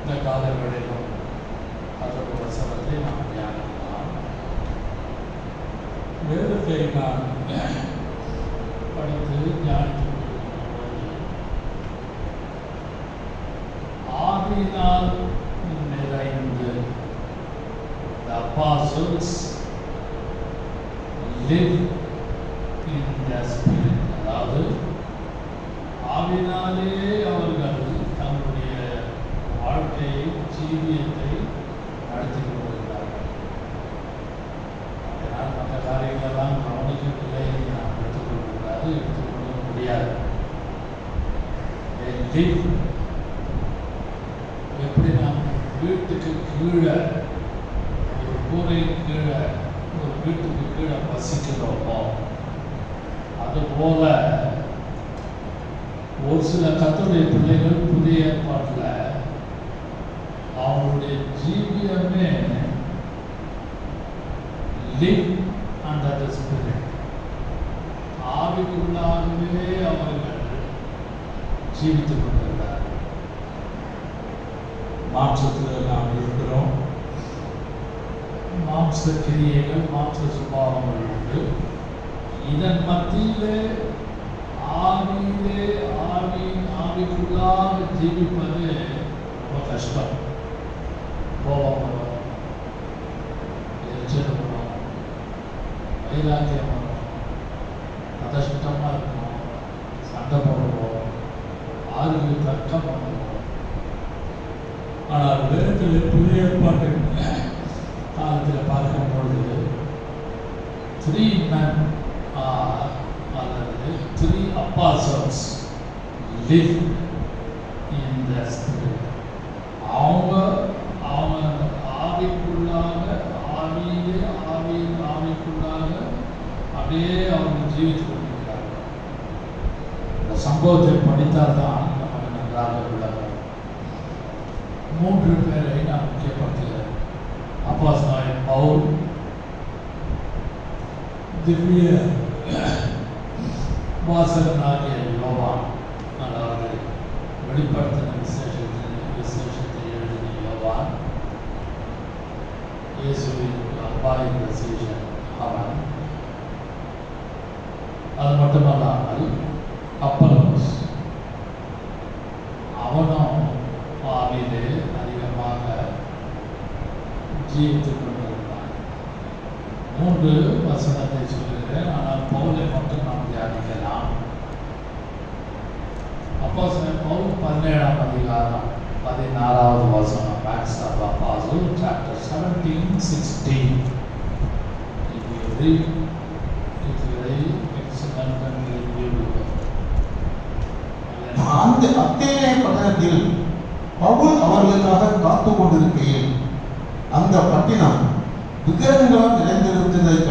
இந்த காலங்களிலும் அதோட வசனத்தை நாம் தியானிக்கலாம். வேதத்தை நான் படித்து தியானித்து கொண்டிருக்கும்போது ஆவியினால் நிறைந்து the apostles live in the spirit. அதாவது ஆவியினாலே அவர்கள் தங்களுடைய வாழ்க்கையை ஜீவியத்தை நடத்தி கொண்டிருக்கிறார்கள். அதனால் மற்ற காரியங்களெல்லாம் கவனிக்கவில்லை நாம் எடுத்துக்கொள்ளக்கூடாது, எடுத்துக்கொள்ள முடியாது. எப்படி நாம் வீட்டுக்கு கீழே ஒரு கூரை கீழே ஒரு வீட்டுக்கு கீழே வசிக்கிறோமோ அதுபோல ஒரு சில கர்த்தருடைய பிள்ளைகள் புதிய ஏற்பாட்டில் அவங்களுடைய ஜீவியமே live under the spirit. ஆவிக்குள்ளாகவே அவர்கள் ஜீவித்துக் கொண்டிருக்கிறார்கள். மாம்சத்தில் நாம் இருக்கிறோம். மாம்ச கிரியைகள், மாம்ச சுபாவங்கள் உண்டு. இதன் மத்தியிலே ஆவிக்குள்ளாக ஜீவிப்பது ரொம்ப கஷ்டம். கோபம் வரும், எரிச்சல் வரும், வைராக்கியம் வரும், கஷ்டமாக இருக்கும், சண்டை போடுவோம், ஆறுக்கு தர்க்கம் பண்ணுவோம். ஆனால் வேதத்தில் புதிய ஏற்பாட்டு காலத்தில் பார்க்கும் பொழுது 3 men அல்லது 3 apostles live in the spirit. அவங்க ஆவிக்குள்ளாக ஆவிக்குள்ளாக அப்படியே அவங்க ஜீவித்து கொண்டிருக்கிறார்கள். இந்த சம்பவத்தை படித்தால் தான் நமக்கு நன்றாக விளங்கும். 3 பேரை நான் முக்கியப்படுத்துகிறேன். அப்போஸ்தலனாகிய பவுல், திவ்ய வாசகனாகிய யோவான், அதாவது வெளிப்படுத்தின விசேஷத்தை எழுதின யோவான், இயேசுவின் அன்பாயிருந்த சீஷன் அவன். அது மட்டுமல்லாமல் அப்பல்லோஸ், அவனும் ஆவியிலே அதிகமாக ஜீவித்துக் கொண்டிருந்தான். 3 வசனத்தை சொல்லுகிறேன், ஆனால் பவுலை மட்டும் நாம் தியானிக்கலாம். அப்போஸ்தலனாகிய பவுல் 17ஆம் அதிகாரம் 14வது வசனம், Acts of the Apostles, chapter 17-16. If you read, it's very excellent and very beautiful. அந்த அத்தேனே பட்டணத்தில் பவுல் அவர்களுக்காக காத்து கொண்டிருக்கையில் அந்த பட்டினம் விக்கிரகங்களால் நிறைந்திருந்ததைக்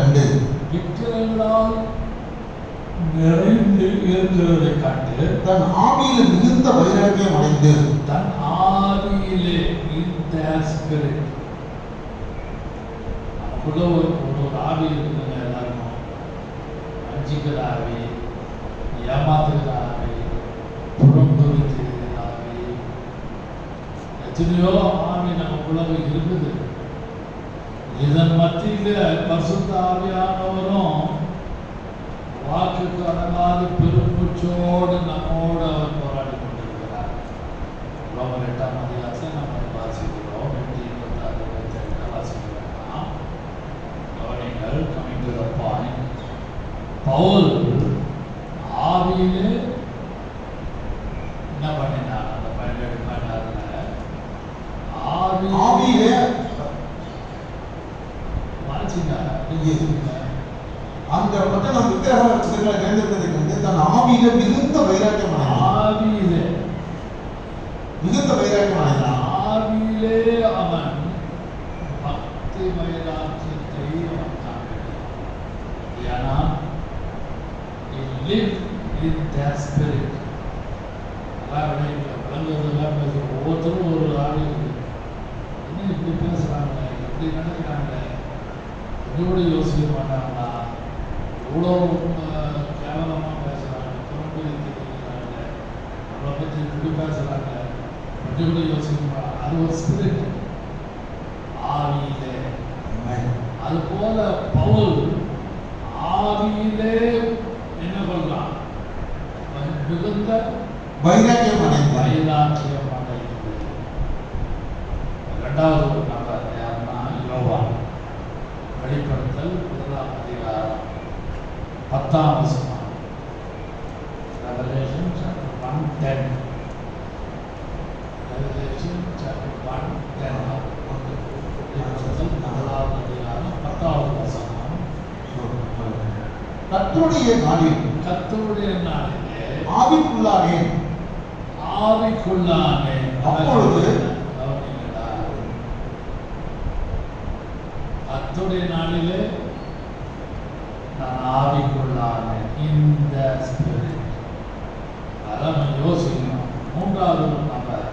கண்டு தன் ஆவியில் மிகுந்த வைராக்கியம் அடைந்து நமக்குள்ள ஒரு ஆவி இருக்குதுங்க. எல்லாருக்கும் வஞ்சிக்கிற ஆவி, ஏமாத்துகிற ஆவி, புறம்புறுத்துகிற ஆவி, எத்தனையோ ஆவி நமக்குள்ள இருக்குது. இதன் மத்தியில் பரிசுத்த ஆவியானவரும் வாக்குக்கு அடங்காத பெருமூச்சோடு நம்மோடு அவர் போராடி கொண்டிருக்கிறார். ரோமர் 8ஆம் அதிகாரத்தை நம்ம வாசிக்கிறோம். 8:26 வாசிக்கிறோம். கவனிங்கள், coming to the point. Paul ஆவியிலே என்ன பண்ணினார்? அந்த 17 ஆவியிலே அந்த பட்டணம் விக்கிரகங்களை நிறைந்திருந்ததை கண்டு தன் ஆவியில மிகுந்த வைராக்கியம் அடைந்தான். ஆவியிலே அவன் பக்தி வைராக்கியத்தை அவன் காண்பித்தான். ஏன்னா he lived in that spirit. விளங்குவதெல்லாம் பேசுகிற ஒவ்வொருத்தரும் ஒரு ஆவி இருக்கு. என்ன இப்படி பேசுகிறாங்க, இப்படி நடக்கிறாங்க, கூட யோசிக்க மாட்டாங்களா? இவ்வளோ கேவலமாக பேசுகிறாங்க, புறம்புறி தெரிவிக்கிறாங்க, நம்மளை பற்றி இப்படி பேசுகிறாங்க. கொஞ்சம் கூட யோசிக்க, அது ஒரு ஸ்பிரிட், ஆவியிலே. அது போல பவுல் ஆவியிலே என்ன பண்ணலாம், மிகுந்த வைராக்கியம் அடைந்து. வைராக்கியம் அடைந்து. இரண்டாவது ஒரு நபர் யாருன்னா யோவான். வெளிப்படுத்தல் 1ஆம் அதிகாரம் 10ஆம் வசனம். Revelation chapter 1:10. Revelation chapter 1:10. வெளிப்படுத்தல் 4ஆம் அதிகாரம் 10ஆவது வசனம். கர்த்தருடைய நாளில், கர்த்தருடைய நாளிலே ஆவிக்குள்ளானேன். ஆவிக்குள்ளானேன். அப்பொழுது கர்த்தருடைய நாளிலே நான் ஆவிக்குள்ளானேன். இந்த ஸ்பிரிட். அதான் நம்ம யோசிக்கணும். மூன்றாவது நபர்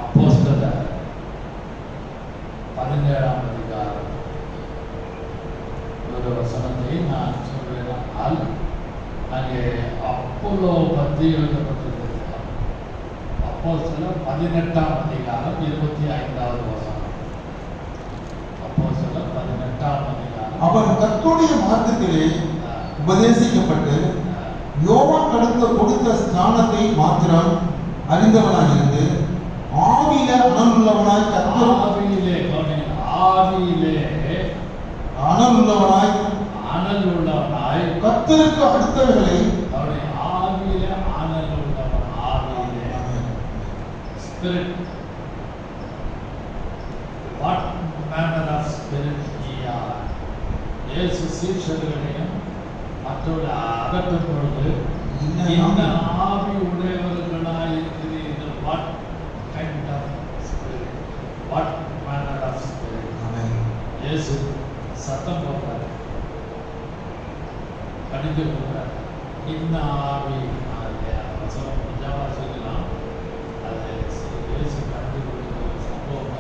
அப்போஸ்தலர் 17ஆம் அதிகாரம் ஒரு வசனத்தை நான் சொல்றேன். அங்கே அப்போலோ பற்றி எழுதப்பட்டிருக்கிறது. அப்போஸ்தலர் 18ஆம் அதிகாரம் 25வது வசனம். அப்போஸ்தலர் 18ஆம் அதிகாரம். அவன் கர்த்தருடைய மார்க்கத்திலே உபதேசிக்கப்பட்டு யோவான் கொடுத்த ஸ்நானத்தை மாத்திரம் அறிந்தவனாயிருந்து ஆவியில அனலுள்ளவனாய் அனலுள்ளவனாய் கர்த்தருக்கு அடுத்தவர்களை அவருடைய ஆவியிலே அனலுள்ளவன். ஆவியிலே spirit. What manner of spirit ye are. இயேசு சீஷர்களையும் மற்றவர்களை அகற்றும் பொழுது இந்த ஆவி உடையவர்களாய் இருக்கிறீர்கள். What kind of spirit, what manner of spirit. இயேசு சத்தம் போடுறார், கடிந்து போடுறார். இந்த ஆவி வசனம் கொஞ்சமாக சொல்லலாம். அது இயேசு கடிந்து கொடுக்கிற ஒரு சம்பவம்.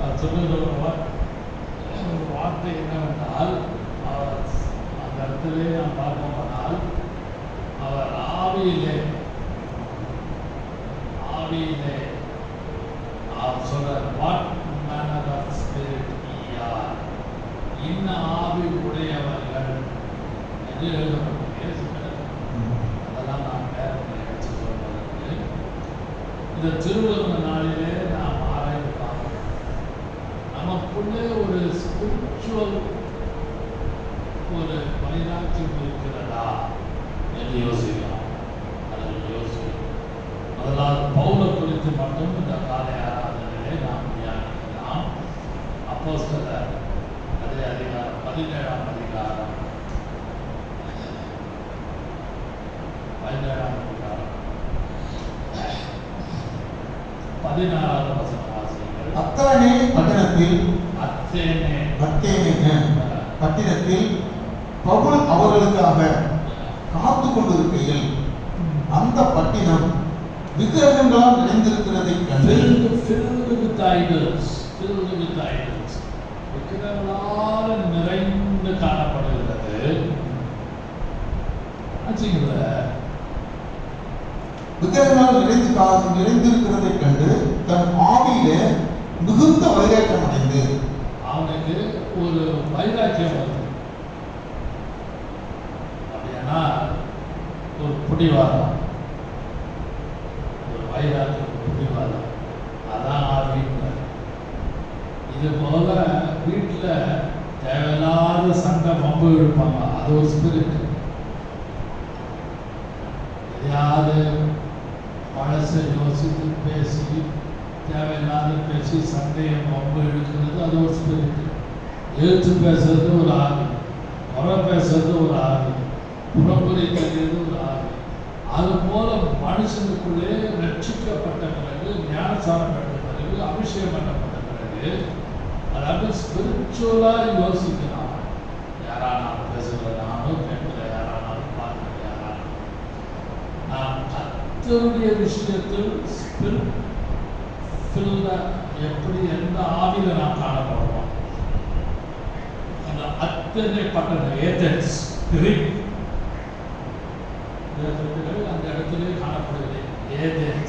அது சொல்லுகிற ஒரு வார்த்தை என்னவென்றால், அவர் அந்த இடத்திலே நாம் பார்ப்போமானால் அவர் ஆவியிலே அவர் சொல்றார், what manner of spirit ye are. இன்ன ஆவி உடையவர்கள் என்று எழுதப்பட்டிருக்கிறது. அதெல்லாம் நாம் பேரங்களை வச்சு சொல்வதற்கு இந்த திருவிழா நாளிலே நாம் ஆராய்ந்து பார்க்கிறோம். நமக்குள்ளே ஒரு ஸ்பிரிச்சுவல் ஒரு வைராக்கியம் இருக்கிறதா என்று யோசிக்கலாம். அதில் யோசிக்கலாம். முதலாவது பவுலை குறித்து மட்டும் இந்த காலை ஆராதனையிலே நாம் தியானிக்கலாம். அப்போஸ்தலர் அதே அதிகாரம் 17ஆம் அதிகாரம் 16வது வசனம் வாசியுங்கள். அத்தேனே பட்டணத்தில் பட்டினத்தில் பவுல் அவர்களுக்காக காத்து கொண்டிருக்கையில் அந்த பட்டினம் விக்கிரகங்களால் நிறைந்திருக்கிறதை கண்டு விக்கிரகங்களால் நிறைந்து காணப்படுகிறது. விக்கிரகங்களால் நிறைந்திருக்கிறதை கண்டு தன் ஆவியிலே மிகுந்த வைராக்கியம் அடைந்து. அவனுக்கு ஒரு வைராக்கியம் வருது. அப்படின்னா ஒரு பிடிவாதம், ஒரு வைராக்கியம், ஒரு பிடிவாதம். அதான் ஆவின்னு. இது போல வீட்டில் தேவையில்லாத சண்டை பம்பு இழுப்பாங்க. அது ஒரு ஸ்பிரிட். எதையாவது பழசை யோசித்து பேசி தேவையில்லாத பேசி சண்டையை பம்பு இழுக்கிறது, அது ஒரு ஸ்பிரிட். எழுத்து பேசுறது ஒரு ஆவி, குறை பேசுறது ஒரு ஆவி, புறம்புரை தெரிகிறது ஒரு ஆவி. அது போல மனுஷனுக்குள்ளே ரட்சிக்கப்பட்ட பிறகு, ஞானசாரம் பெற்ற பிறகு, அபிஷேகம் பண்ணப்பட்ட பிறகு, அதாவது ஸ்பிரிச்சுவலாக யோசிக்கலாம். யாரானாலும் பேசுகிறதாலும் கேட்கிற யாரானாலும் பார்க்கிற யாரானாலும் நாம் கர்த்தருடைய விஷயத்தில் ஸ்பிரிட் எப்படி எந்த ஆவியில நாம் காணப்படுவோம். அந்த அத்தனை பட்டண ஏதென்ஸ் கிரீக் அந்த இடத்திலே காணப்படுகிறது. ஏதேன்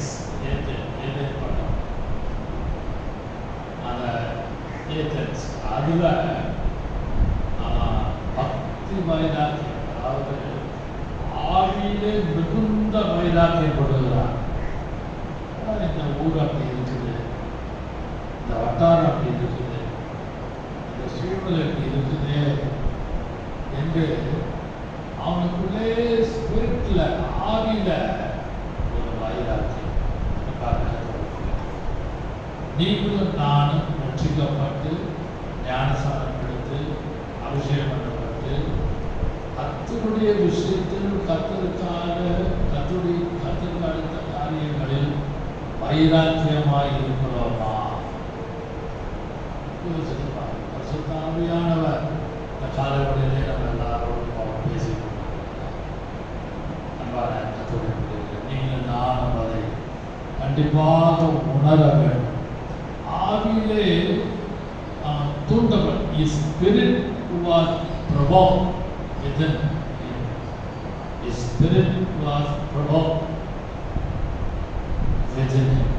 பட்டம். அந்த ஏதென்ஸ் அதில் பக்தி வைராக்கியம், அதாவது ஆவியிலே மிகுந்த வைராக்கியம் கொடுக்கிறார். இந்த ஊர் அப்படி இருக்குது, இந்த வட்டாரம் அப்படி இருக்குது, இந்த சூழ்நிலை அப்படி இருக்குது என்று அவனுக்குள்ளே ஸ்பிரிட்ல ஆவியில ஒரு வைராக்கியம். நீங்களும் நானும் ரட்சிக்கப்பட்டு ஞானஸ்நானம் எடுத்து அபிஷேகம் பண்ணப்பட்டு கர்த்தருடைய விஷயத்தில் கர்த்தருக்கு அடுத்த காரியங்களில் வைராக்கியமாய் இருக்கிறோமா? பரிசுத்தாவியானவர் இந்த காலவெளியிலே நம்ம எல்லாரோடும் பேசிக்கொண்டோம். அன்பான கர்த்தருடைய நீங்கள் நானும் அதை கண்டிப்பாக உணர வேண்டும். ஆவியிலே தூண்டப்பட்ட His spirit was provoked within him. His spirit was provoked within him.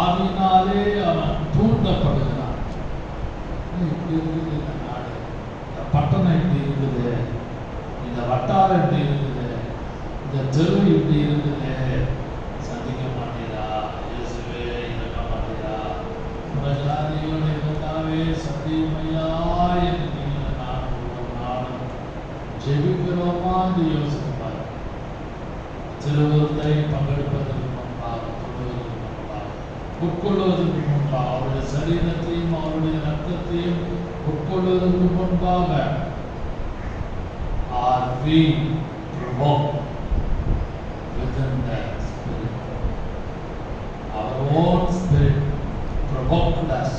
ஆவியினாலே அவன் தூண்டப்படுகிறான். இப்படி இருக்குது இந்த நாடு, இந்த பட்டணம் இப்படி இருக்குது, இந்த வட்டாரம் இப்படி இருக்குது, இந்த தெரு இப்படி இருக்குது, சந்திக்க மாட்டீரா? இயேசுவே இருக்க மாட்டீரா? புறஜாதியோட இருந்தாவே சத்தியமையா என்று நீங்கள் நான் ஒவ்வொரு நாளும் ஜெபிக்கிறோமா என்று யோசிப்பார். திருவிருந்தை பங்கெடுப்பதற்கு முன்பாக, தொழுவதற்கு முன்பாக, உட்கொள்வதற்கு முன்பாக, அவருடைய சரீரத்தையும் அவருடைய ரத்தத்தையும் உட்கொள்வதற்கு முன்பாக are we provoked within the spirit? Our own spirit provoked us,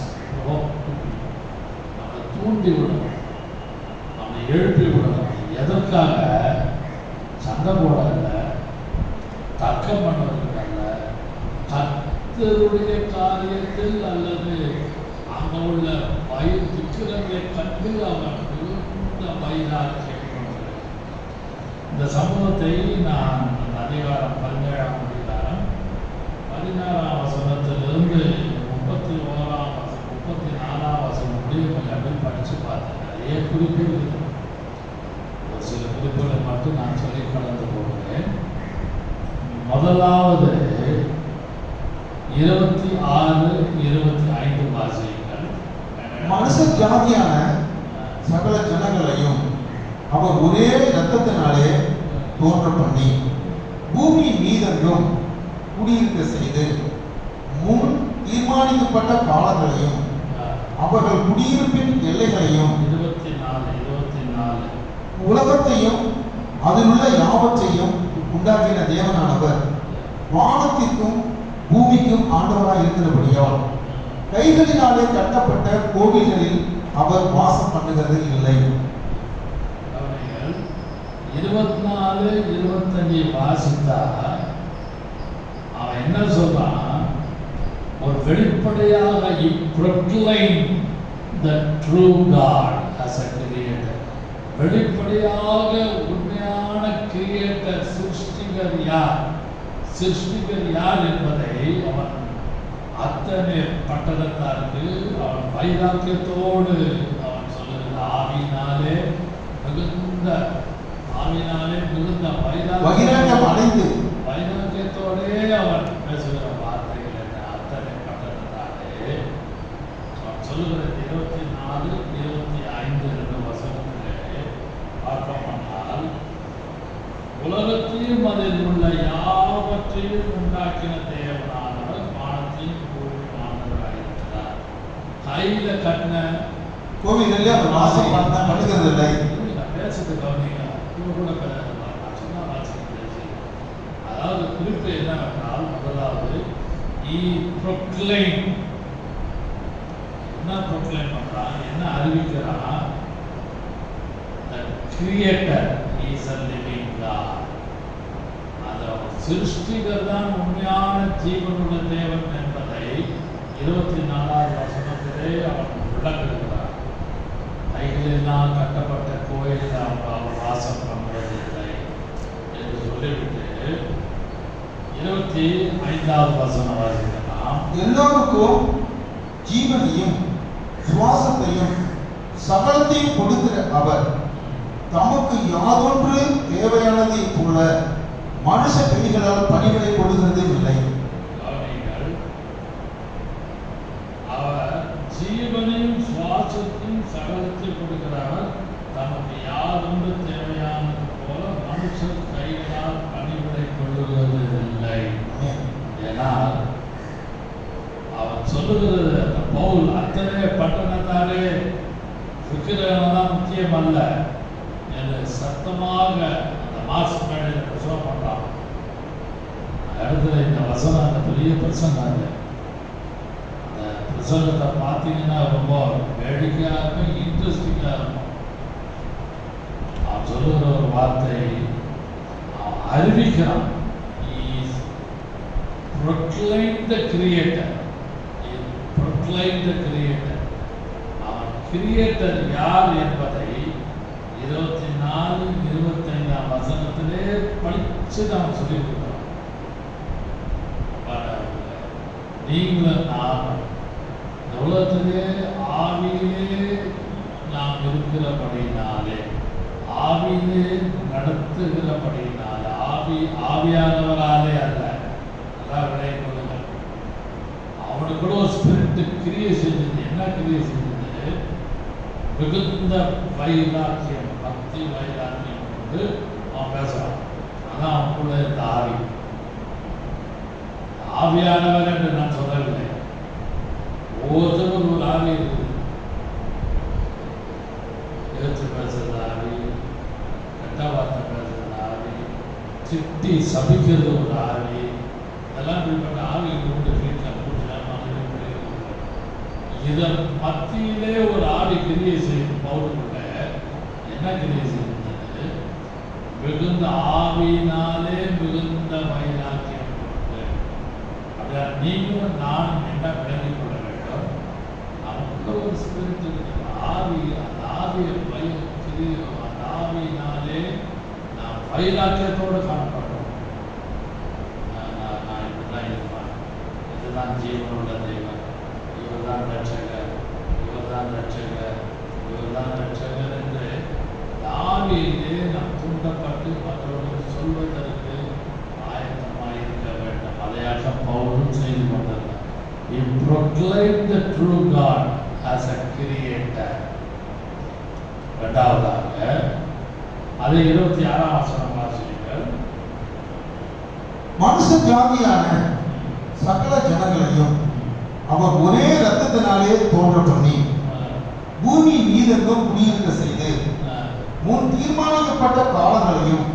நம்மை தூண்டி விடணும், நம்மை எழுப்பி விடணும். எதற்காக? சண்டை போட அல்ல, தர்க்கம் பண்ணுவதற்கு அல்ல, கர்த்தருடைய காரியத்தில் அல்லது அங்கே உள்ள விக்கிரங்களை கண்டு அவன் மிகுந்த வைராக்கியம் கொண்டிருக்கிறான். இந்த சம்பவத்தை நான் அதிகாரம் 17ஆம் அதிகாரம் 16ஆம் வசனத்திலிருந்து 31ஆம் வசனம் 34ஆம் வசனம் முடிய கொஞ்சம் படித்து பார்த்தேன். நிறைய குறிப்புகள் இருக்குது. ஒரு சில குறிப்புகளை மட்டும் நான் சொல்லி கடந்து போகிறேன். முதலாவது 26, 25 வாசியுங்கள். மனுஷ ஜாதியான சகல ஜனங்களையும் அவர் ஒரே இரத்தத்தினாலே தோன்ற பண்ணி பூமி மீதெங்கும் குடியிருக்க செய்து முன் தீர்மானிக்கப்பட்ட காலங்களையும் அவர்கள் குடியிருப்பின் எல்லைகளையும் 24 உலகத்தையும் அதில் உள்ள யாவற்றையும் உண்டாக்கின தேவனானவர் வானத்திற்கும் பூமிக்கும் ஆண்டவராய் இருக்கிறபடியால் கைகளினாலே கட்டப்பட்ட கோவில்களில் அவர் வாசம் பண்ணுகிறது இல்லை. 24, 25 வாசித்தா அவன் என்ன சொல்றான்? ஒரு வெளிப்படையாக he proclaimed the true God as a creator. வெளிப்படையாக உண்மையான கிரியேட்டர் சிருஷ்டிகர் யார் என்பதை அவன் அத்தனை பட்டணத்தாருக்கு அவன் வைராக்கியத்தோடு அவன் சொல்லுகிற ஆவியினாலே மிகுந்த வைராக்கியத்தோடே அவன் பேசுகிற வார்த்தைகள் என்ன? அத்தனை பட்டணத்தாரே அவன் சொல்லுகிற 24, 25 வசனத்திலே பார்ப்போமானால் உலகத்தையும் அதில் உள்ள யாவற்றையும் உண்டாக்கின தேவனானவர் வானத்தையும் பூமியும் ஆண்டவராயிருக்கிறார். கையில கட்டின கோவில்களில் அவர் வாசம் பண்ணுகிறது இல்லை. பேசுறது கவனிங்க, இவங்க கூட சொன்னா வாசிக்க பேசி. அதாவது குறிப்பு என்னவென்றால், முதலாவது என்ன ப்ரொக்ளைம் பண்றான், என்ன அறிவிக்கிறான்? The creator is a living God. சிருஷ்டிகர் தான் உண்மையான ஜீவனுள்ள தேவன் என்பதை 24ஆவது வசனத்திலே அவன் விளக்குகிறார். கைகளெல்லாம் கட்டப்பட்ட கோயிலில் அவர் வாசம் பண்ணுவதில்லை என்று சொல்லிவிட்டு 25வது வசனம் வாசிக்கலாம். எல்லோருக்கும் ஜீவனையும் சுவாசத்தையும் சகலத்தையும் கொடுக்கிற அவர் தமக்கு யாதொன்று தேவையானதை போல மனுஷ கைகளால் பணிவிடை கொடுக்கிறது இல்லை. அவர் ஜீவனையும் சுவாசத்தையும் சகலத்தையும் கொடுக்கிறவர் தமக்கு யாதொன்று தேவையானது போல மனுஷ கைகளால் பணிவிடை கொள்ளுவது இல்லை. ஏனால் அவர் சொல்லுகிறது, அந்த பவுல் அத்தனை பட்டணத்தாரே விக்கிரகம்தான் முக்கியம் அல்ல என்று சத்தமாக அந்த மாஸ் மேடையில் பிரசவம் பண்றான். இடத்துல இந்த வசனம் அந்த பெரிய பிரசங்கம் அது. அந்த பிரசங்கத்தை பார்த்தீங்கன்னா ரொம்ப வேடிக்கையாக இருக்கும், இன்ட்ரெஸ்டிங்காக இருக்கும். அவன் சொல்லுகிற ஒரு வார்த்தை, அவன் அறிவிக்கிறான். Proclaim the Creator. Proclaim the Creator. அவன் கிரியேட்டர் யார் என்பதை 24-25 வசனத்திலே படிச்சு நாம் சொல்லி கொடுக்கிறோம். நீங்களும் நானும் இந்த உலகத்திலே ஆவியிலே நாம் இருக்கிறபடினாலே, ஆவியிலே நடத்துகிறபடினாலே, ஆவியானவராலே அல்ல. அதான் விளைய கொள்ளுங்கள். அவனுக்கு கூட ஒரு ஸ்பிரிட் கிரியை செஞ்சது. என்ன கிரியை செஞ்சது? மிகுந்த வைராக்கியம், பக்தி வைராக்கியம் கொண்டு அவன் பேசுறான். அதான் அவன் கூட இந்த ஆவி. ஆவியானவர் என்று நான் சொல்லவில்லை. ஒவ்வொருத்தரும் ஒரு ஆவி இருக்குது. எழுத்து பேசுறது ஆவி, கெட்ட வார்த்தை பேசுறது ஆவி, திட்டி சபிக்கிறது ஒரு ஆவி. இதெல்லாம் இப்படிப்பட்ட ஆவிகள் கொண்டு வீட்டில் இதன் மத்தியிலே ஒரு ஆவி கிரியை செய்யும். பவுலுக்குள்ள என்ன கிரியை செய்தது? மிகுந்த ஆவியினாலே மிகுந்த வைராக்கியம் கொண்டு. அப்படியா நீங்களும் நானும் என்ன விளங்கிக் கொள்ள வேண்டும்? நமக்குள்ள ஒரு ஸ்பிரிட் இருக்கிற ஆவி. அந்த ஆவியை அந்த ஆவியினாலே நாம் வைராக்கியத்தோடு காணப்பட்டோம். நான் இப்படிதான் இருப்பேன், இதுதான் ஜீவனுள்ள தெய்வம், இவர்தான் ரட்சகர், இவர்தான் ரட்சகர், இவர்தான் ரட்சகர் என்று ஆவியிலே நாம் தூண்டப்பட்டு மற்றவர்கள் சொல்வதற்கு ஆயத்தமாக இருக்க வேண்டும். அதையாக பவுலும் செய்து கொண்டிருந்தார். He proclaimed the true God as a creator. இரண்டாவதாக அதை 26ஆம் வசனம் வாசியுங்கள். மனுஷ ஜாதியான சகல ஜனங்களையும் அவர் ஒரே ரத்தத்தினாலே தோன்ற பண்ணி பூமி மீதெங்கும் குடியிருக்க செய்து முன் தீர்மானிக்கப்பட்ட காலங்களையும்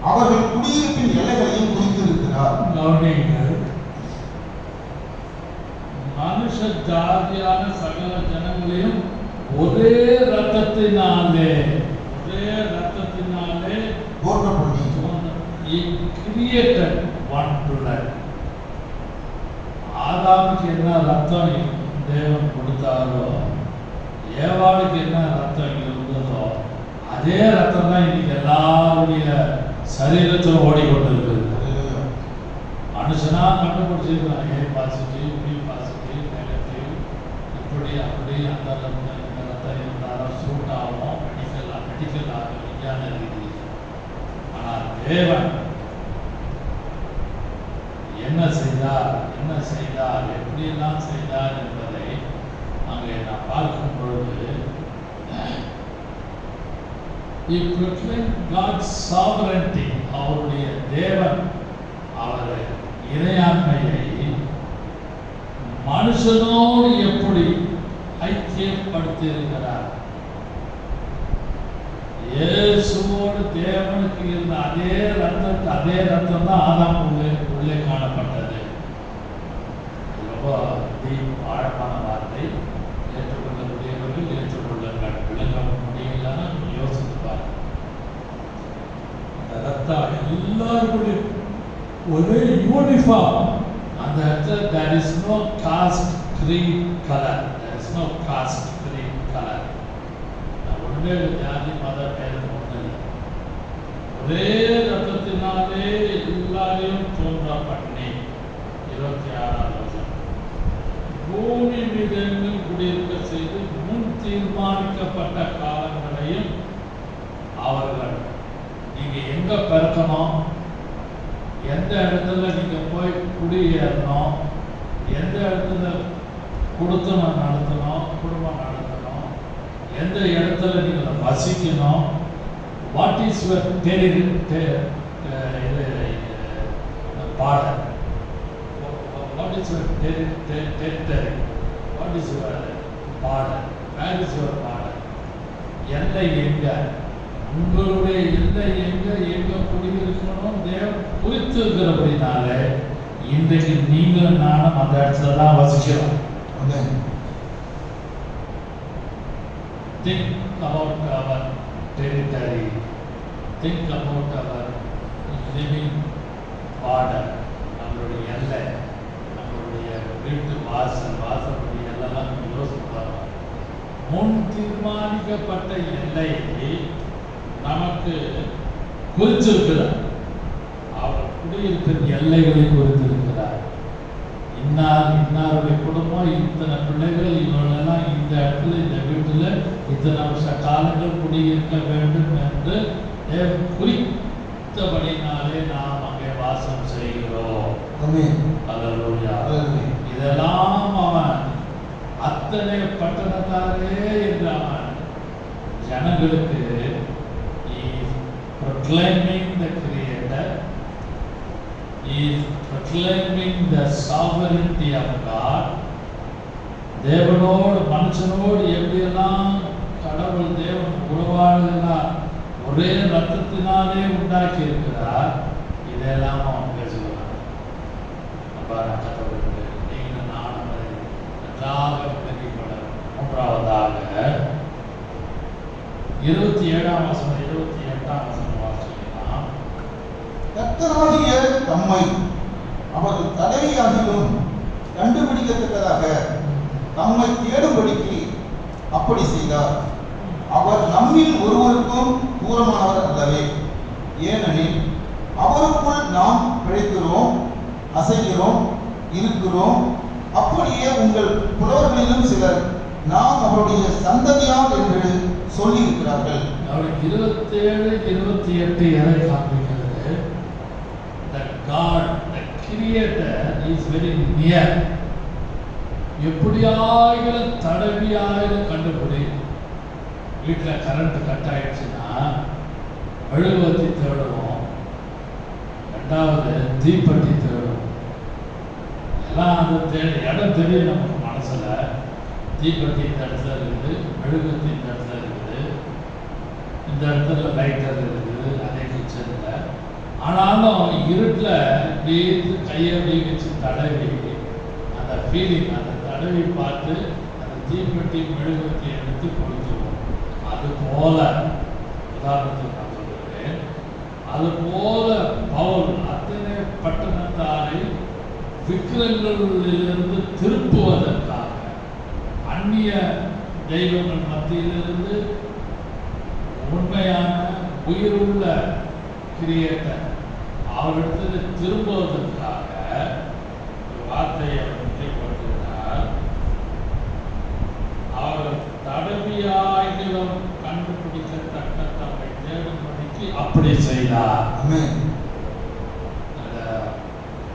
அவர்கள் குடியிருப்பின் எல்லைகளையும் குறித்திருக்கிறார். மனுஷ ஜாதியான சகல ஜனங்களையும் ஒரே ரத்தத்தினாலே தோன்ற பண்ணி He created one blood. ஆதாமுக்கு என்ன ரத்தம் தேவன் கொடுத்தாரோ, ஏவாளுக்கு என்ன ரத்தம் இருந்ததோ, அதே ரத்தம் தான் இன்னைக்கு எல்லாருடைய சரீரத்தில் ஓடிக்கொண்டிருக்கிறது. மனுஷனா கண்டுபிடிச்சிருக்கிறான். A positive, B positive, negative, இப்படி அப்படி அந்த ரத்தம் இந்த ரத்தம் இருந்தாலும் சூட் ஆகும், மெடிக்கல் ஆகும், விஞ்ஞான ரீதியில். ஆனால் தேவன் என்ன செய்தார், எப்படியெல்லாம் செய்தார் என்பதை அங்கே நான் பார்க்கும் பொழுது, He proclaimed God's sovereignty. அவருடைய தேவன் அவர் இறையாண்மையை மனுஷனோடு எப்படி ஐக்கியப்படுத்தி இருக்கிறார். இயேசுவோடு தேவனுக்கு இருந்த அதே ரத்தம் தான் ஆதாம் உள்ளே காணப்பட்டது. ரொம்ப ஆழமான வார்த்தை. ஏற்றுக்கொள்ளக்கூடியவர்கள் ஏற்றுக்கொள்ளுங்கள். விளங்க முடியலன்னா யோசித்து பாருங்க. அந்த ரத்தம் எல்லாருடைய ஒரே யூனிஃபார்ம். அந்த இடத்துல there is no caste creed color. There is no caste creed color. ஒன்றே ஜாதி மத பேதம் ஒன்றில்லை. ஒரே ரத்தத்தினாலே எல்லாரையும் தோன்றப்பட்ட குடியிருக்க செய்து முன் தீர்மானிக்கப்பட்ட காலங்களையும் அவர்கள் நீங்க எங்க பிறக்கணும், எந்த இடத்துல நீங்க போய் குடியேறணும், எந்த இடத்துல குடுத்தனம் நடத்தணும், குடும்பம் நடத்தணும், எந்த இடத்துல நீங்க வசிக்கணும், what is your border, what is your territory, what is your border, where is your border, எல்லை எங்க, உங்களுடைய எல்லை எங்க, எங்க குடியிருக்கணும் தேவன் குறித்திருக்கிறபடினால இன்றைக்கு நீங்களும் நானும் அந்த இடத்துல தான் வசிக்கிறோம். Think about our territory, think about our living border, நம்மளுடைய எல்லை, நம்மளுடைய வீட்டு வாசப்படி எல்லாம் யோசிப்பாங்க. முன் தீர்மானிக்கப்பட்ட எல்லையை நமக்கு குறிச்சிருக்கிறார். அவர் குடியிருக்கிற எல்லைகளை குறித்திருக்கிறார். இன்னாருடைய குடும்பம், இத்தனை பிள்ளைகள், இவர்களெல்லாம் இந்த இடத்துல இந்த வீட்டுல இத்தனை வருஷ காலங்கள் குடியிருக்க வேண்டும் என்று குறித்தபடினாலே நாம் அங்கே வாசம் செய்கிறோம். அல்லேலூயா. இதெல்லாம் அவன் அத்தனை பட்டணத்தாரே என்று அவன் ஜனங்களுக்கு proclaiming the Creator, he is proclaiming the sovereignty of God. தேவனோடு மனுஷனோடு எப்படியெல்லாம் கடவுள் தேவன் உறவாடுகிறார், ஒரே ரத்தத்தினாலே உண்டாக்கி இருக்கிறார். இதெல்லாம் அவன் பேசுகிறான். கடவுளுக்கு நீங்கள் நானும் நன்றாக விளங்கிக்கொள்ள. மூன்றாவதாக 27ஆம் வசனம் 28ஆம் வசனம் வாசிக்கலாம். கர்த்தராகிய தம்மை அவர் தடையாகிலும் கண்டுபிடிக்கத்தக்கதாக நம்மை தேடும்படிக்கு அப்படி செய்தார். அவர் நம்மில் ஒருவருக்கும் தூரமானவர் அல்லவே. ஏனெனில் அவருக்குள் நாம் பிழைக்கிறோம், அசைகிறோம், இருக்கிறோம். அப்படியே உங்கள் புலவர்களிலும் சிலர் நாம் அவருடைய சந்ததியார் என்று சொல்லி இருக்கிறார்கள். 27, 28 எதை காண்பிக்கிறது? That God, the Creator is very near. எப்படியாயிலும் தடவியாயிலும் கண்டுபிடி. வீட்டில் கரண்ட் கட் ஆயிடுச்சுன்னா மெழுகுவர்த்தி தேடுவோம், ரெண்டாவது தீப்பெட்டி தேடுவோம். எல்லாம் அந்த இடம் தெரியும் நமக்கு மனசுல. தீப்பெட்டி இந்த இடத்துல இருக்குது, மெழுகுவர்த்தி இந்த இடத்துல இருக்குது, இந்த இடத்துல லைட்டர் இருக்குது, அதே கிச்சனில். ஆனாலும் இருட்டில் இப்படி கையை அப்படி வச்சு தடவி அந்த ஃபீலிங், அந்த தடவி பார்த்து அந்த தீப்பெட்டி மெழுகுவர்த்தி எடுத்து கொடுத்துருவோம். அது போல உதாரணத்துக்கு நான் சொல்கிறேன், அது போல பவுல் அத்தனை பட்டணத்தாரை விக்கிரங்களிலிருந்து திருப்புவதற்காக, அந்நிய தெய்வங்கள் மத்தியிலிருந்து உண்மையான உயிருள்ள கிரியேட்டர் அவரிடத்தில் திரும்புவதற்காக வார்த்தையை முக்கியப்படுத்தினார். அவர் தடவியாயிலும் கண்டுபிடிக்கத்தக்க தம்மை தேடும்படிக்கு அப்படி செய்தார்.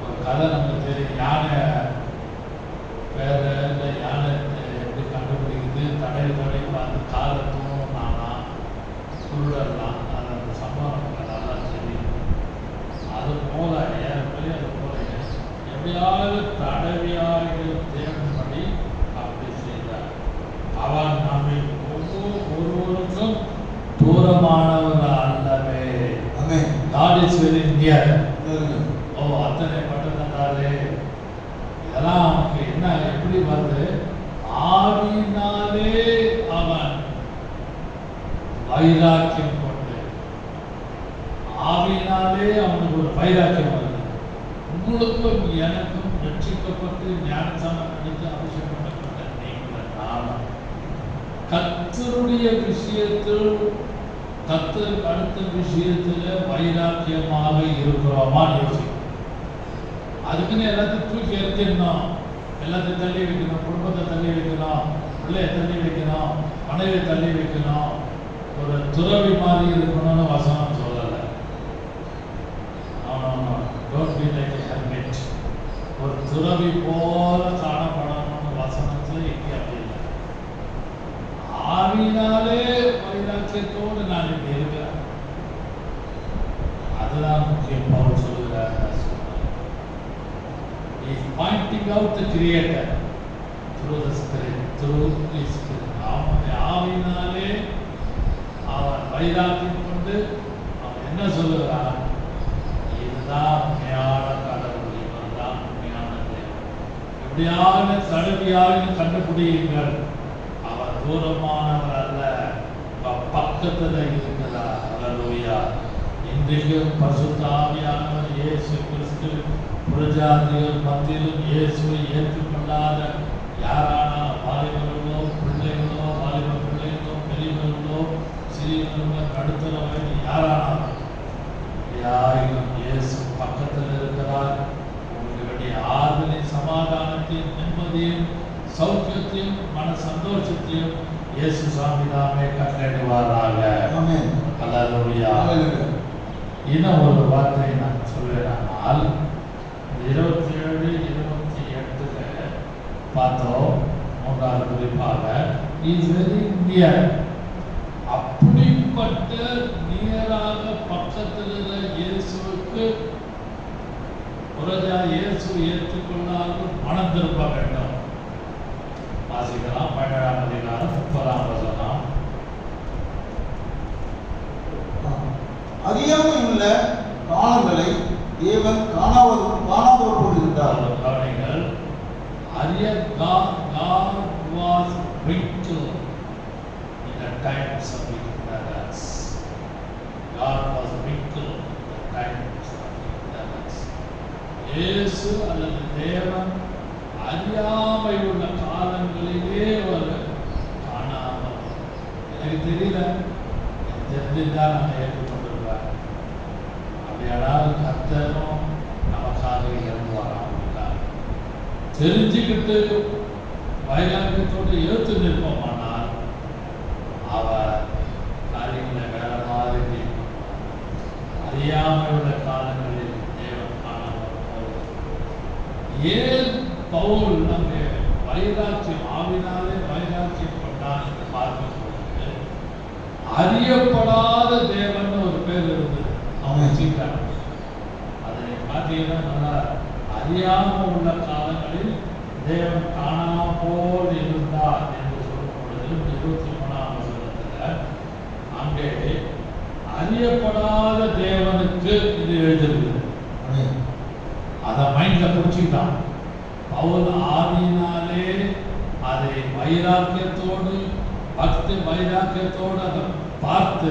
ஒரு கதை நமக்கு தெரியும். யானை வேற யானை எப்படி கண்டுபிடிக்குது, தடவி பார்த்து காலத்தும் நானா சுருடலாம். அது அந்த சம்பவம் நமக்கு நல்லா தெரியும். அது போல ஏறக்குறைய அது போல எப்படியாவது தடவியாயிலும் தேடும்படி அப்படி செய்தார். அவர் நம்மை ஒவ்வொருவருக்கும் தூரமானவர் அல்லவே. God is very near. ஓ அத்தனை பட்டணத்தாரே, இதெல்லாம் அவனுக்கு என்ன எப்படி வருது? ஆவியினாலே அவன் வைராக்கியம் கொண்டு, ஆவியினாலே அவனுக்கு ஒரு வைராக்கியம் வருது. உங்களுக்கும் எனக்கும் ரட்சிக்கப்பட்டு ஞானஸ்நானம் எடுத்து அபிஷேகம் பண்ணப்பட்ட நீங்கள் நானும் கர்த்தருடைய விஷயத்தில், கர்த்தருக்கு அடுத்த விஷயத்துல வைராக்கியமாக இருக்கிறோமா யோசிக்கணும். அதுக்குன்னு எல்லாத்தையும் தூக்கி எறிஞ்சிடணும், எல்லாத்தையும் தள்ளி வைக்கணும், குடும்பத்தை தள்ளி வைக்கணும், பிள்ளைய தள்ளி வைக்கணும், மனைவி தள்ளி வைக்கணும், ஒரு துறவி மாதிரி இருக்கணும்னு வசனம் சொல்லலை. Don't be like a hermit, ஒரு துறவி போல காணப்படணும்னு வசனத்துல இங்கே அப்படி இல்லை. ஆவினாலே வைராக்கியத்தோடு நான் இங்கே இருக்கிறேன், அதுதான் முக்கியம். பவுல் சொல்லுகிறார், he is pointing out the creator through the spirit, through his spirit. அவனுடைய ஆவினாலே அவன் வைராக்கியம் கொண்டு அவன் என்ன சொல்லுகிறான், இதுதான் உண்மையான கடவுள், இவன்தான் உண்மையான தேவன். எப்படியாவது தடவியாக கண்டுபிடியுங்கள், அவர் தூரமானவர் அல்ல, பக்கத்துல இருக்கிறார். அல்லேலூயா. இன்றைக்கு பரிசுத்த ஆவியானவர் இயேசு கிறிஸ்து புறஜாதிகள் மத்தியிலும் இயேசுவை ஏற்றுக்கொள்ளாத யாரானாலும், வாலிபர்களோ பிள்ளைகளோ, வாலிப பிள்ளைகளோ, பெரியவர்களோ, சிறியவர்களோ, நடுத்தர வயது யாரானாலும், யாரும் இயேசு பக்கத்தில் இருக்கிறார். உங்களுக்கு வேண்டிய ஆறுதலையும் சமாதானத்தையும் நிம்மதியும் சௌக்கியத்தையும் மன சந்தோஷத்தையும் இயேசு சாமி தாமே கட்டளையிடுவாராக. அல்லேலூயா. இன்னும் ஒரு வார்த்தை நான் சொல்வேனால், 27, 28 பார்த்தோம். மூன்றாவது குறிப்பாக இஸ் வெரி நியர், அப்படிப்பட்ட நியராக பக்கத்தில் இயேசுவுக்கு இயேசு ஏற்றுக்கொள்ளாமல் மனம் திரும்ப வேண்டும். வாசிக்கலாம் 17ஆம் அதிகாரம் 30ஆம் வசனம். அறியாமை உள்ள காலங்களை தேவன் காணாதவர் போல் இருந்தார். கவனிங்கள், God was wrinkled in the times of ignorance. God was wrinkled in the times of ignorance. இயேசு அல்லது தேவன் அறியாமை உள்ள காலங்களிலே ஒரு காணாமல், எனக்கு தெரியல, தெரிஞ்சுதான் நான் ஏற்றுக்கொண்டிருப்பேன். அப்படியானால் கர்த்தரும் நமக்காக இறந்து வராமல் தெரிஞ்சுக்கிட்டு வைராக்கியத்தோடு ஏற்று நிற்போமானால் அவர் காரியங்களை வேற மாதிரி அறியாமை உள்ள காலங்களில் தேவன் காணாமல் போவது. ஏன் பவுல் அங்கே வைராக்கியம் ஆவினாலே வைராக்கியம் கொண்டான் என்று பார்க்கும்போது, அறியப்படாத தேவன் ஒரு பேர் இருந்தது. அவன் வச்சுக்கிட்டான். அதை பார்த்தீங்கன்னா நல்லா, அறியாமல் உள்ள காலங்களில் தேவன் காணாமல் போல் இருந்தார் என்று சொல்லும் பொழுது 23ஆம் வசனத்தில் அங்கே அறியப்படாத தேவனுக்கு இது எழுதிருக்குது. அதை மைண்ட்ல குறிச்சுக்கிட்டான் பவுல். ஆவியினாலே அதை வைராக்கியத்தோடு, பக்தி வைராக்கியத்தோடு அதை பார்த்து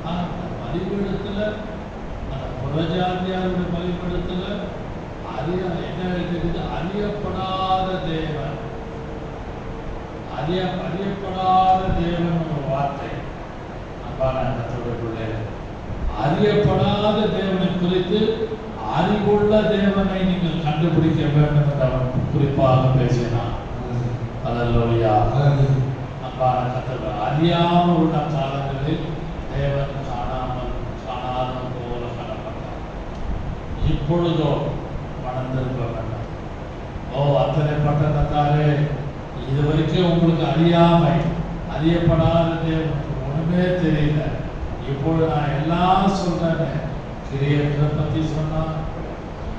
அந்த பலிபீடத்தில், அந்த புறஜாதியாருடைய பலிபீடத்தில் என்ன இருக்குது, அறியப்படாத தேவன், அறியப்படாத தேவன் ஒரு வார்த்தை. அன்பான கர்த்தருடைய அறியப்படாத தேவனை குறித்து அறிவுள்ள தேவனை நீங்கள் கண்டுபிடிக்க வேண்டும் என்று அவன் குறிப்பாக பேசினான். அல்லேலூயா. அன்பான கர்த்தர், அறியாமல் உள்ள காலங்களில் தேவன் காணாத போல காணப்பட்டார். இப்பொழுதோ மனம் திரும்ப வேண்டாம். அத்தனை பட்டணத்தாரே, இது வரைக்கும் உங்களுக்கு அறியப்படாத தேவன் ஒண்ணுமே தெரியல. இப்பொழுது நான் எல்லாம் சொல்றேன். கிரியேட்டரை பத்தி சொன்னான்,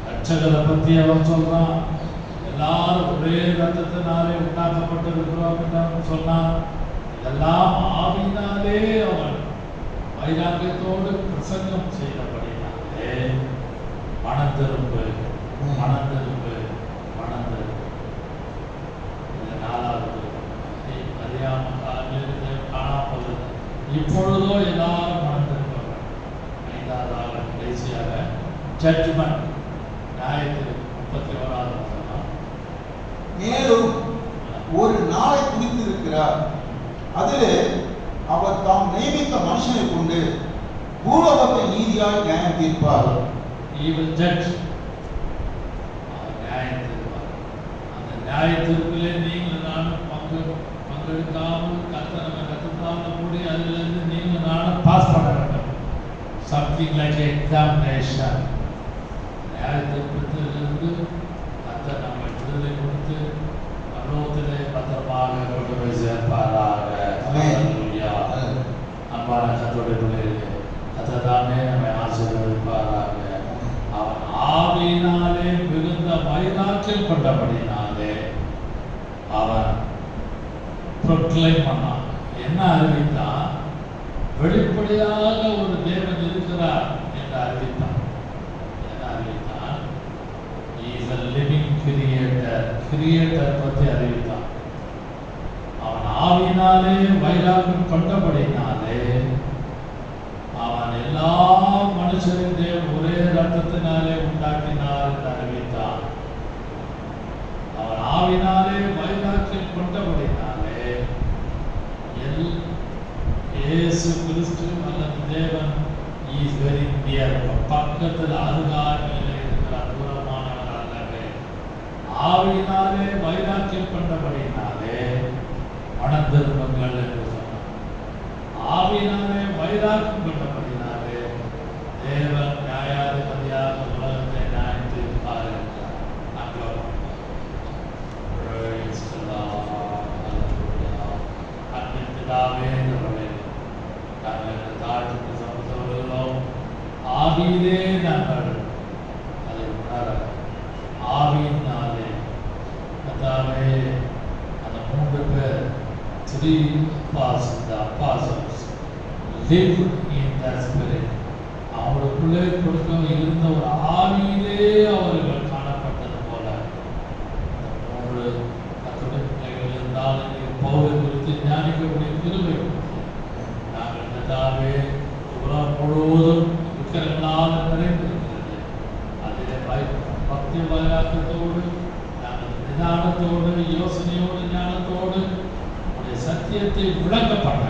ரட்சகரை பத்தி அவன் சொல்றான், எல்லாரும் ஒரே ரத்தத்தினாலே உண்டாக்கப்பட்டிருக்கிறோம் என்று சொன்னான். இதெல்லாம் ஆவினாலே அவன் வைராக்கியத்தோடு பிரசங்கம் செய்தபடினாலே மனம் திரும்பு. இது 4வது. அறியாமல் காலங்களில் காணாமல் இப்பொழுதோ எல்லாரும் மனம் திரும்ப. 5வது கடைசியாக ஜட்ஜ்மெண்ட், நியாயத்தில் 31ஆவது வசனம். மேலும் ஒரு நாளை குறித்திருக்கிறார், அதிலே அவர் தாம் நியமித்த மனுஷனை கொண்டு பூலோகத்தை நீதியாய் நியாயம் தீர்ப்பார். He will judge. நியாயம் தீர்ப்பார். அந்த நியாய தீர்ப்பிலே நீங்கள் நானும் பங்கு பங்கெடுக்காமல் கர்த்தர் நம்ம கற்றுத்தான கூடி அதிலிருந்து நீங்கள் நானும் பாஸ் பண்ண வேண்டும். Something like examination. நியாயத்திலிருந்து கர்த்தர் நம்ம விடுதலை கொடுத்து பரலோகத்திலே பத்திரமாக கொண்டு போய் சேர்ப்பாராக. ஹல்லேலூயா. அன்பான கர்த்தருடைய பிள்ளைகளே, கர்த்தர் தாமே நம்மை ஆசீர்வதிப்பாராக. அவன் ஆவியினாலே மிகுந்த வைராக்கியம் கொண்டபடினாலே அவன் ப்ரொக்ளைம் பண்ணான். என்ன அறிவித்தான்? வெளிப்படையாக ஒரு தேவன் இருக்கிறார் என்று அறிவித்தான். என்ன அறிவித்தான்? He is a living creator. Creator பற்றி அறிவித்தான். அவன் ஆவியினாலே வைராக்கியம் கொண்டபடினாலே அவன் எல்லா மனுஷரின் தேவன் ஒரே ரத்தத்தினாலே உண்டாக்கினார் என்று அறிவித்தான். அவன் ஆவினாலே வைராக்கியம் கொண்டபடினாலே இயேசு கிறிஸ்து அல்லது தேவன் இஸ் வெரி நியர், பக்கத்தில் அருகாமையில் இருக்கிறார், தூரமானவர் அல்லவே. ஆவியினாலே வைராக்கியம் கொண்டபடினாலே மனம் திரும்புங்கள் என்று சொன்னார். ஆவியினாலே வைராக்கியம் கொண்டபடினாலே தேவன் நியாயாதிபதியாக உலகத்தை நியாயம் தீர்ப்பார் என்றார். அன்பின் பிதாவே, நாங்கள் தாழ்த்துக்கு சமத்தவர்களோம். ஆவியிலே நாங்கள் அதை உணர, ஆவியினாலே கர்த்தாவே அந்த 3 பேர், 3 apostles live in the spirit. அவங்களுக்குள்ளே கொடுக்க இருந்த ஒரு ஆவியிலே அவர்கள் காணப்பட்டது போல 3 கர்த்தருடைய பிள்ளைகள் இருந்தால் பவுலை குறித்து ஞானிக்கக்கூடிய கிருபை நாங்கள் கர்த்தாவே உலகம் முழுவதும் விக்கிரங்களால் நிறைந்திருக்கிறது. அதிலே பக்தி வைராக்கியத்தோடு நாங்கள் நிதானத்தோடு யோசனையோடு ஞானத்தோடு உடைய சத்தியத்தை விளங்க பண்ண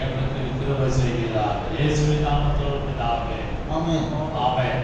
எங்களுக்கு கிருபை செய்கிறார். இயேசுவின் நாமத்தோடு பிதாவே. ஆமென். ஆமென்.